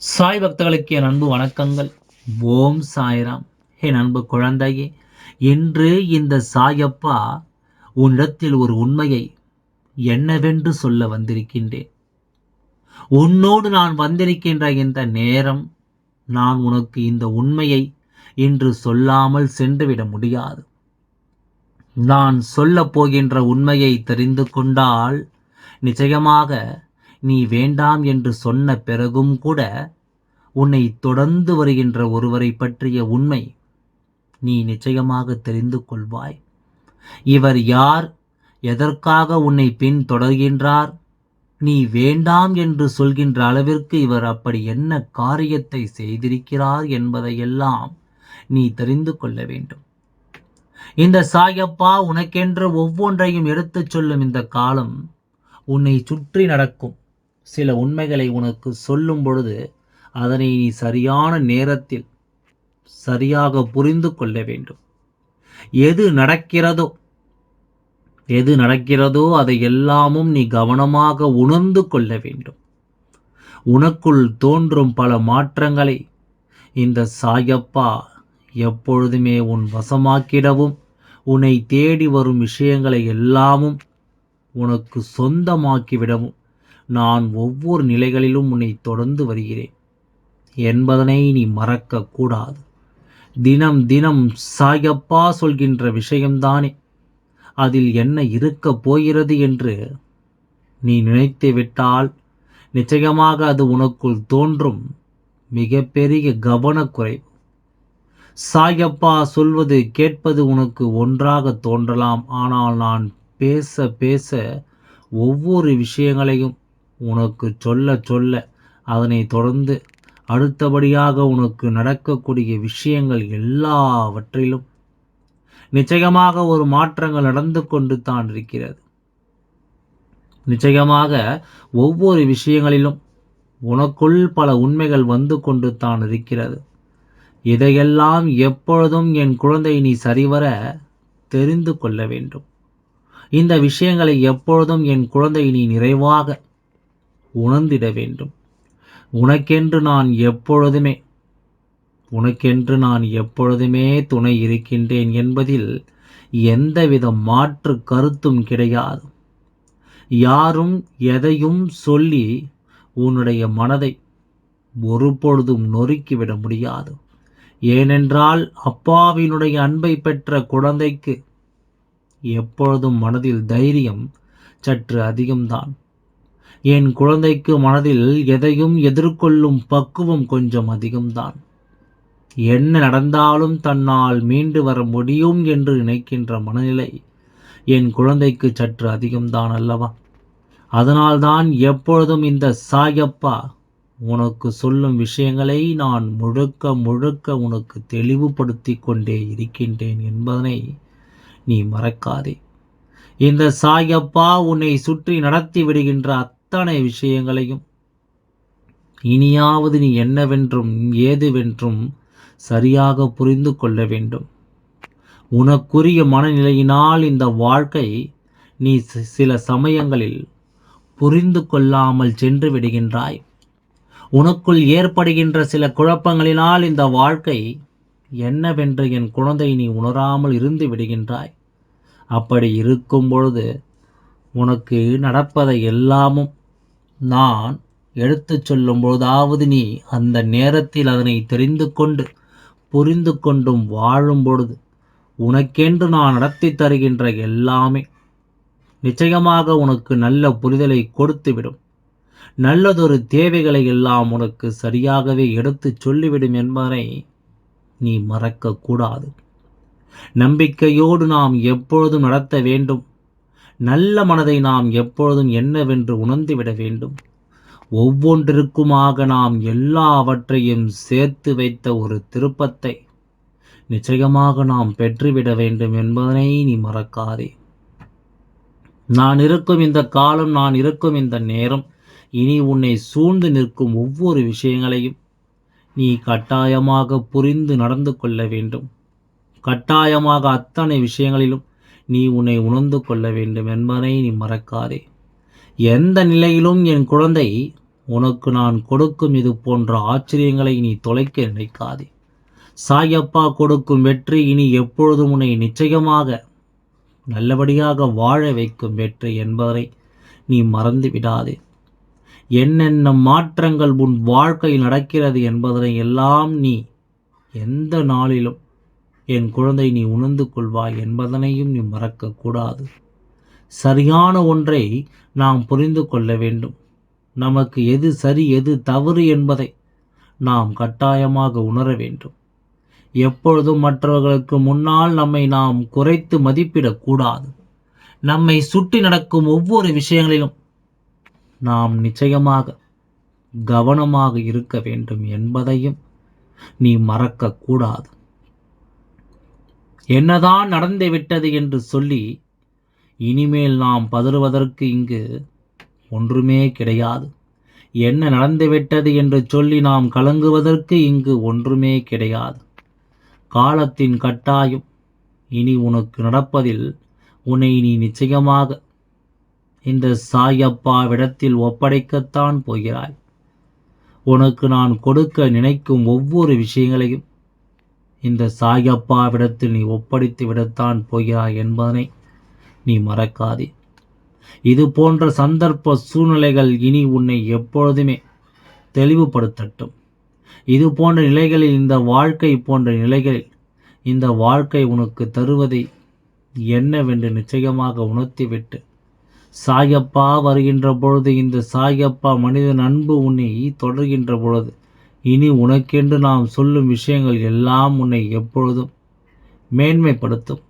சாய் பக்தர்களுக்கு என் அன்பு வணக்கங்கள். ஓம் சாய்ராம். என் அன்பு குழந்தையே, இன்று இந்த சாயப்பா உன்னிடத்தில் ஒரு உண்மையை என்னவென்று சொல்ல வந்திருக்கின்றேன். உன்னோடு நான் வந்திருக்கின்ற இந்த நேரம், நான் உனக்கு இந்த உண்மையை இன்று சொல்லாமல் சென்றுவிட முடியாது. நான் சொல்லப் போகின்ற உண்மையை தெரிந்து கொண்டால் நிச்சயமாக நீ வேண்டாம் என்று சொன்ன பிறகும் கூட உன்னை தொடர்ந்து வருகின்ற ஒருவரை பற்றிய உண்மை நீ நிச்சயமாக தெரிந்து கொள்வாய். இவர் யார், எதற்காக உன்னை பின் தொடர்கின்றார், நீ வேண்டாம் என்று சொல்கின்ற அளவிற்கு இவர் அப்படி என்ன காரியத்தை செய்திருக்கிறார் என்பதையெல்லாம் நீ தெரிந்து கொள்ள வேண்டும். இந்த சாயப்பா உனக்கென்று ஒவ்வொன்றையும் எடுத்துச் சொல்லும் இந்த காலம், உன்னை சுற்றி நடக்கும் சில உண்மைகளை உனக்கு சொல்லும் பொழுது அதனை நீ சரியான நேரத்தில் சரியாக புரிந்து கொள்ள வேண்டும். எது நடக்கிறதோ அதை எல்லாமும் நீ கவனமாக உணர்ந்து கொள்ள வேண்டும். உனக்குள் தோன்றும் பல மாற்றங்களை இந்த சாயப்பா எப்பொழுதுமே உன் வசமாக்கிடவும், உன்னை தேடி வரும் விஷயங்களை எல்லாமும் உனக்கு சொந்தமாக்கிவிடவும் நான் ஒவ்வொரு நிலைகளிலும் உன்னை தொடர்ந்து வருகிறேன் என்பதனை நீ மறக்க கூடாது. தினம் தினம் சாயப்பா சொல்கின்ற விஷயம்தானே அதில் என்ன இருக்கப் போகிறது என்று நீ நினைத்து விட்டால் நிச்சயமாக அது உனக்குள் தோன்றும் மிகப்பெரிய கவனக்குறைவு. சாயப்பா சொல்வது கேட்பது உனக்கு ஒன்றாக தோன்றலாம். ஆனால் நான் பேச பேச ஒவ்வொரு விஷயங்களையும் உனக்கு சொல்ல சொல்ல அதனை தொடர்ந்து அடுத்தபடியாக உனக்கு நடக்கக்கூடிய விஷயங்கள் எல்லாவற்றிலும் நிச்சயமாக ஒரு மாற்றங்கள் நடந்து கொண்டு தான் இருக்கிறது. நிச்சயமாக ஒவ்வொரு விஷயங்களிலும் உனக்குள் பல உண்மைகள் வந்து கொண்டு தான் இருக்கிறது. இதையெல்லாம் எப்பொழுதும் என் குழந்தை நீ சரிவர தெரிந்து கொள்ள வேண்டும். இந்த விஷயங்களை எப்பொழுதும் என் குழந்தை நீ நிறைவாக உணர்ந்திட வேண்டும். உனக்கென்று நான் எப்பொழுதுமே துணை இருக்கின்றேன் என்பதில் எந்தவித மாற்று கருத்தும் கிடையாது. யாரும் எதையும் சொல்லி உன்னுடைய மனதை ஒருபொழுதும் நொறுக்கிவிட முடியாது. ஏனென்றால் அப்பாவினுடைய அன்பை பெற்ற குழந்தைக்கு எப்பொழுதும் மனதில் தைரியம் சற்று அதிகம்தான். என் குழந்தைக்கு மனதில் எதையும் எதிர்கொள்ளும் பக்குவம் கொஞ்சம் அதிகம்தான். என்ன நடந்தாலும் தன்னால் மீண்டு வர முடியும் என்று நினைக்கின்ற மனநிலை என் குழந்தைக்கு சற்று அதிகம்தான் அல்லவா? அதனால்தான் எப்பொழுதும் இந்த சாயப்பா உனக்கு சொல்லும் விஷயங்களை நான் முழுக்க முழுக்க உனக்கு தெளிவுபடுத்தி கொண்டே இருக்கின்றேன் என்பதனை நீ மறக்காதே. இந்த சாயப்பா உன்னை சுற்றி நடத்தி விடுகின்ற அத்தனை விஷயங்களையும் இனியாவது நீ என்னவென்றும் ஏதுவென்றும் சரியாக புரிந்து கொள்ள வேண்டும். உனக்குரிய மனநிலையினால் இந்த வாழ்க்கை நீ சில சமயங்களில் புரிந்து கொள்ளாமல் சென்று விடுகின்றாய். உனக்குள் ஏற்படுகின்ற சில குழப்பங்களினால் இந்த வாழ்க்கை என்னவென்று என் குழந்தை நீ உணராமல் இருந்து விடுகின்றாய். அப்படி இருக்கும் பொழுது உனக்கு நடப்பதை எல்லாமும் நான் எடுத்துச் சொல்லும் பொழுதாவது நீ அந்த நேரத்தில் அதனை தெரிந்து கொண்டு புரிந்து கொண்டும் வாழும் பொழுது உனக்கென்று நான் நடத்தி தருகின்ற எல்லாமே நிச்சயமாக உனக்கு நல்ல புரிதலை கொடுத்துவிடும். நல்லதொரு தேவைகளை எல்லாம் உனக்கு சரியாகவே எடுத்துச் சொல்லிவிடும் என்பதை நீ மறக்கக்கூடாது. நம்பிக்கையோடு நாம் எப்பொழுதும் நடத்த வேண்டும். நல்ல மனதை நாம் எப்பொழுதும் என்னவென்று உணர்ந்துவிட வேண்டும். ஒவ்வொன்றிற்குமாக நாம் எல்லாவற்றையும் சேர்த்து வைத்த ஒரு திருப்பத்தை நிச்சயமாக நாம் பெற்றுவிட வேண்டும் என்பதனை நீ மறக்காதே. நான் இருக்கும் இந்த காலம், நான் இருக்கும் இந்த நேரம், இனி உன்னை சூழ்ந்து நிற்கும் ஒவ்வொரு விஷயங்களையும் நீ கட்டாயமாக புரிந்து நடந்து கொள்ள வேண்டும். கட்டாயமாக அத்தனை விஷயங்களிலும் நீ உன்னை உணர்ந்து கொள்ள வேண்டும் என்பதை நீ மறக்காதே. எந்த நிலையிலும் என் குழந்தை உனக்கு நான் கொடுக்கும் இது போன்ற ஆச்சரியங்களை நீ தொலைக்க நினைக்காதே. சாயப்பா கொடுக்கும் வெற்றி இனி எப்பொழுதும் உன்னை நிச்சயமாக நல்லபடியாக வாழ வைக்கும் வெற்றி என்பதை நீ மறந்து விடாதே. என்னென்ன மாற்றங்கள் உன் வாழ்க்கையில் நடக்கிறது என்பதனை எல்லாம் நீ எந்த நாளிலும் என் குழந்தை நீ உணர்ந்து கொள்வாய் என்பதனையும் நீ மறக்கக்கூடாது. சரியான ஒன்றை நாம் புரிந்து கொள்ள வேண்டும். நமக்கு எது சரி எது தவறு என்பதை நாம் கட்டாயமாக உணர வேண்டும். எப்பொழுதும் மற்றவர்களுக்கு முன்னால் நம்மை நாம் குறைத்து மதிப்பிடக்கூடாது. நம்மை சுற்றி நடக்கும் ஒவ்வொரு விஷயங்களிலும் நாம் நிச்சயமாக கவனமாக இருக்க வேண்டும் என்பதையும் நீ மறக்கக்கூடாது. என்னதான் நடந்துவிட்டது என்று சொல்லி இனிமேல் நாம் பதறுவதற்கு இங்கு ஒன்றுமே கிடையாது. என்ன நடந்துவிட்டது என்று சொல்லி நாம் கலங்குவதற்கு இங்கு ஒன்றுமே கிடையாது. காலத்தின் கட்டாயம் இனி உனக்கு நடப்பதில் உன்னை நீ நிச்சயமாக இந்த சாயப்பாவிடத்தில் ஒப்படைக்கத்தான் போகிறாய். உனக்கு நான் கொடுக்க நினைக்கும் ஒவ்வொரு விஷயங்களையும் இந்த சாயப்பாவிடத்தில் நீ ஒப்படைத்து விடத்தான் போகிறாய் என்பதனை நீ மறக்காதே. இது போன்ற சந்தர்ப்ப சூழ்நிலைகள் இனி உன்னை எப்பொழுதுமே தெளிவுபடுத்தட்டும். இது போன்ற நிலைகளில் இந்த வாழ்க்கை போன்ற நிலைகளில் இந்த வாழ்க்கை உனக்கு தருவதை என்னவென்று நிச்சயமாக உணர்த்திவிட்டு சாயப்பா வருகின்ற பொழுது இந்த சாயப்பா மனிதன் அன்பு உன்னை தொடர்கின்ற பொழுது இனி உனக்கென்று நாம் சொல்லும் விஷயங்கள் எல்லாம் உன்னை எப்பொழுதும் மேன்மைப்படுத்தும்.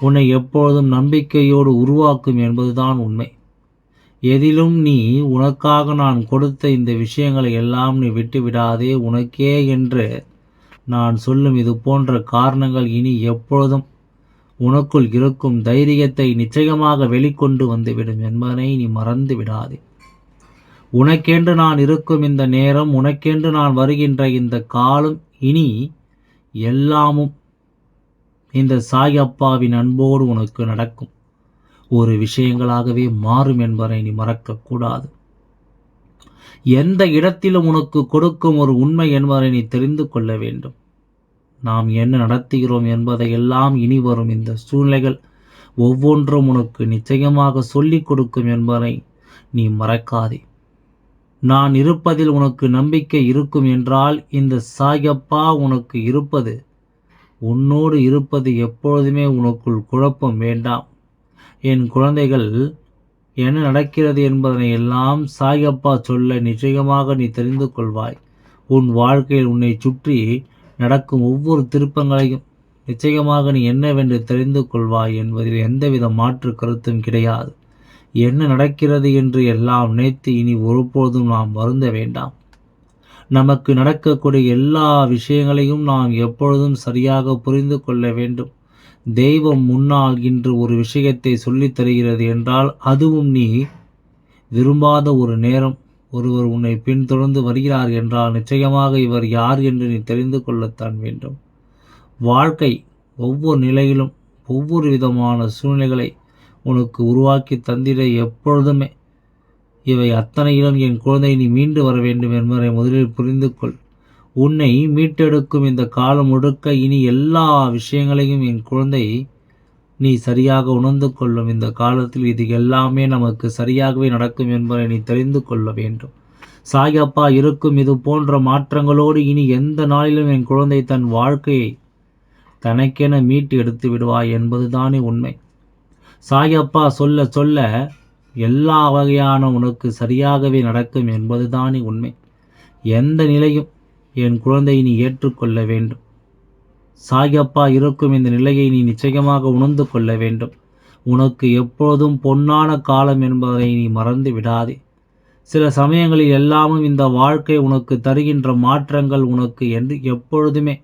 உன்னை எப்பொழுதும் நம்பிக்கையோடு உருவாக்கும் என்பதுதான் உண்மை. எதிலும் நீ உனக்காக நான் கொடுத்த இந்த விஷயங்களை எல்லாம் நீ விட்டுவிடாதே. உனக்கே என்று நான் சொல்லும் இது போன்ற காரணங்கள் இனி எப்பொழுதும் உனக்குள் இருக்கும் தைரியத்தை நிச்சயமாக வெளிக்கொண்டு வந்துவிடும் என்பதனை நீ மறந்து விடாதே. உனக்கென்று நான் இருக்கும் இந்த நேரம், உனக்கென்று நான் வருகின்ற இந்த காலம் இனி எல்லாமும் இந்த சாயப்பாவின் அன்போடு உனக்கு நடக்கும் ஒரு விஷயங்களாகவே மாறும் என்பதை நீ மறக்கக்கூடாது. எந்த இடத்திலும் உனக்கு கொடுக்கும் ஒரு உண்மை என்பதை நீ தெரிந்து கொள்ள வேண்டும். நாம் என்ன நடத்துகிறோம் என்பதை எல்லாம் இனி வரும் இந்த சூழ்நிலைகள் ஒவ்வொன்றும் உனக்கு நிச்சயமாக சொல்லிக் கொடுக்கும் என்பதை நீ மறக்காதே. நான் இருப்பதில் உனக்கு நம்பிக்கை இருக்கும் என்றால் இந்த சாயப்பா உனக்கு இருப்பது, உன்னோடு இருப்பது எப்பொழுதுமே உனக்குள் குழப்பம் வேண்டாம். என் குழந்தைகள் என்ன நடக்கிறது என்பதனை எல்லாம் சாயப்பா சொல்ல நிச்சயமாக நீ தெரிந்து கொள்வாய். உன் வாழ்க்கையில் உன்னை சுற்றி நடக்கும் ஒவ்வொரு திருப்பங்களையும் நிச்சயமாக நீ என்னவென்று தெரிந்து கொள்வாய் என்பதில் எந்தவித மாற்று கருத்தும் கிடையாது. என்ன நடக்கிறது என்று எல்லாம் நினைத்து இனி ஒருபோதும் நாம் வருந்த வேண்டாம். நமக்கு நடக்கக்கூடிய எல்லா விஷயங்களையும் நாம் எப்பொழுதும் சரியாக புரிந்து கொள்ள வேண்டும். தெய்வம் முன்னால் இன்று ஒரு விஷயத்தை சொல்லித் தருகிறது என்றால் அதுவும் நீ விரும்பாத ஒரு நேரம் ஒருவர் உன்னை பின்தொடர்ந்து வருகிறார் என்றால் நிச்சயமாக இவர் யார் என்று நீ தெரிந்து கொள்ளத்தான் வேண்டும். வாழ்க்கை ஒவ்வொரு நிலையிலும் ஒவ்வொரு விதமான சூழ்நிலைகளை உனக்கு உருவாக்கி தந்திட எப்பொழுதுமே இவை அத்தனையிலும் என் குழந்தை நீ மீண்டு வர வேண்டும் என்பதை முதலில் புரிந்து கொள். உன்னை மீட்டெடுக்கும் இந்த காலம் முழுக்க இனி எல்லா விஷயங்களையும் என் குழந்தை நீ சரியாக உணர்ந்து கொள்ளும் இந்த காலத்தில் இது எல்லாமே நமக்கு சரியாகவே நடக்கும் என்பதை நீ தெரிந்து கொள்ள வேண்டும். சாயப்பா இருக்கும் இது போன்ற மாற்றங்களோடு இனி எந்த நாளிலும் என் குழந்தை தன் வாழ்க்கையை தனக்கென மீட்டு எடுத்து விடுவாய் என்பதுதானே உண்மை. சாயப்பா சொல்ல சொல்ல எல்லா வகையான உனக்கு சரியாகவே நடக்கும் என்பதுதானே உண்மை. எந்த நிலையும் என் குழந்தை நீ ஏற்றுக்கொள்ள வேண்டும். சாயப்பா இருக்கும் இந்த நிலையை நீ நிச்சயமாக உணர்ந்து கொள்ள வேண்டும். உனக்கு எப்பொழுதும் பொன்னான காலம் என்பதை நீ மறந்து விடாதே. சில சமயங்களில் எல்லாமும் இந்த வாழ்க்கை உனக்கு தருகின்ற மாற்றங்கள் உனக்கு என்று எப்பொழுதுமே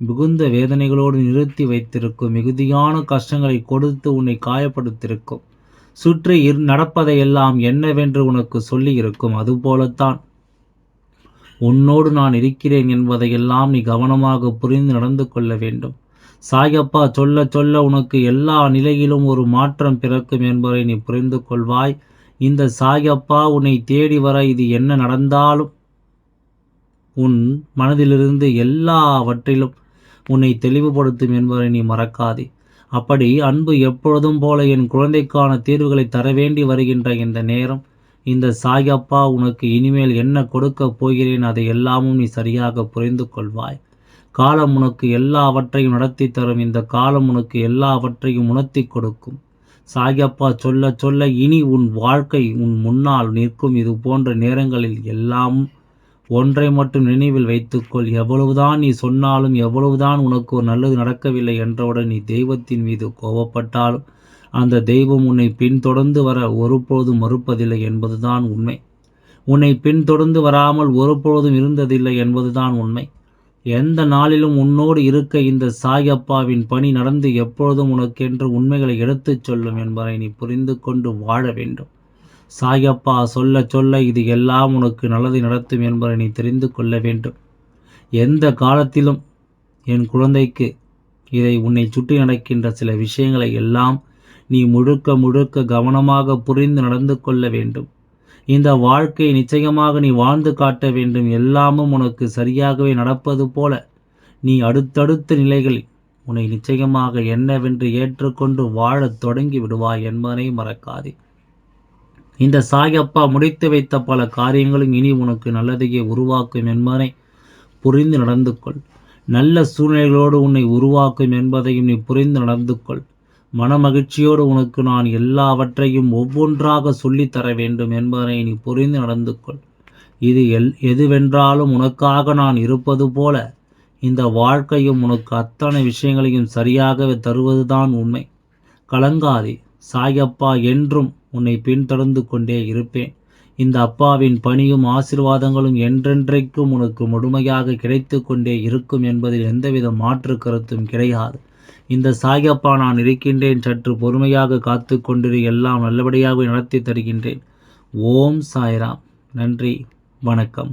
மிகுந்த வேதனைகளோடு நிறுத்தி வைத்திருக்கும். மிகுதியான கஷ்டங்களை கொடுத்து உன்னை காயப்படுத்தியிருக்கும். சுற்றி நடப்பதையெல்லாம் என்னவென்று உனக்கு சொல்லி இருக்கும். அதுபோலத்தான் உன்னோடு நான் இருக்கிறேன் என்பதையெல்லாம் நீ கவனமாக புரிந்து நடந்து கொள்ள வேண்டும். சாயப்பா சொல்ல சொல்ல உனக்கு எல்லா நிலையிலும் ஒரு மாற்றம் பிறக்கும் என்பதை நீ புரிந்து கொள்வாய். இந்த சாயப்பா உன்னை தேடி வர இது என்ன நடந்தாலும் உன் மனதிலிருந்து எல்லாவற்றிலும் உன்னை தெளிவுபடுத்தும் என்பதை நீ மறக்காதே. அப்படி அன்பு எப்பொழுதும் போல என் குழந்தைக்கான தீர்வுகளை தர வேண்டி வருகின்ற இந்த நேரம், இந்த சாயப்பா உனக்கு இனிமேல் என்ன கொடுக்கப் போகிறேன் அதை எல்லாமும் நீ சரியாக புரிந்து கொள்வாய். காலம் உனக்கு எல்லாவற்றையும் நடத்தி தரும். இந்த காலம் உனக்கு எல்லாவற்றையும் உணர்த்தி கொடுக்கும். சாயப்பா சொல்ல சொல்ல இனி உன் வாழ்க்கை உன் முன்னால் நிற்கும். இது போன்ற நேரங்களில் எல்லாம் ஒன்றை மட்டும் நினைவில் வைத்துக்கொள். எவ்வளவுதான் நீ சொன்னாலும், எவ்வளவுதான் உனக்கு ஒரு நல்லது நடக்கவில்லை என்றவுடன் நீ தெய்வத்தின் மீது கோபப்பட்டாலும், அந்த தெய்வம் உன்னை பின்தொடர்ந்து வர ஒருபோதும் மறுப்பதில்லை என்பதுதான் உண்மை. உன்னை பின்தொடர்ந்து வராமல் ஒருபொழுதும் இருந்ததில்லை என்பதுதான் உண்மை. எந்த நாளிலும் உன்னோடு இருக்க இந்த சாயப்பாவின் பணி நடந்து எப்பொழுதும் உனக்கென்று உண்மைகளை எடுத்துச் சொல்லும் என்பதை நீ புரிந்து கொண்டு வாழ வேண்டும். சாயப்பா சொல்ல சொல்ல இது எல்லாம் உனக்கு நல்லதை நடத்தும் என்பதை நீ தெரிந்து கொள்ள வேண்டும். எந்த காலத்திலும் என் குழந்தைக்கு இதை உன்னை சுற்றி நடக்கின்ற சில விஷயங்களை எல்லாம் நீ முழுக்க முழுக்க கவனமாக புரிந்து நடந்து கொள்ள வேண்டும். இந்த வாழ்க்கையை நிச்சயமாக நீ வாழ்ந்து காட்ட வேண்டும். எல்லாமும் உனக்கு சரியாகவே நடப்பது போல நீ அடுத்தடுத்த நிலைகளில் உன்னை நிச்சயமாக என்னவென்று ஏற்றுக்கொண்டு வாழத் தொடங்கி விடுவாய் என்பதை மறக்காதே. இந்த சாயப்பா முடித்து வைத்த பல காரியங்களும் இனி உனக்கு நல்லதையே உருவாக்கும் என்பதை புரிந்து நடந்து கொள். நல்ல சூழ்நிலைகளோடு உன்னை உருவாக்கும் என்பதையும் நீ புரிந்து நடந்து கொள். மனமகிழ்ச்சியோடு உனக்கு நான் எல்லாவற்றையும் ஒவ்வொன்றாக சொல்லித்தர வேண்டும் என்பதை நீ புரிந்து நடந்து கொள். இது எதுவென்றாலும் உனக்காக நான் இருப்பது போல இந்த வாழ்க்கையும் உனக்கு அத்தனை விஷயங்களையும் சரியாகவே தருவதுதான் உண்மை. கலங்காதே. சாயப்பா என்றும் உன்னை பின்தொடர்ந்து கொண்டே இருப்பேன். இந்த அப்பாவின் பணியும் ஆசீர்வாதங்களும் என்றென்றைக்கும் உனக்கு முழுமையாக கிடைத்து கொண்டே இருக்கும் என்பதில் எந்தவித மாற்று கருத்தும் கிடையாது. இந்த சாயப்பா நான் இருக்கின்றேன், சற்று பொறுமையாக காத்து கொண்டிரு, எல்லாம் நல்லபடியாக நடத்தி தருகின்றேன். ஓம் சாய்ராம். நன்றி, வணக்கம்.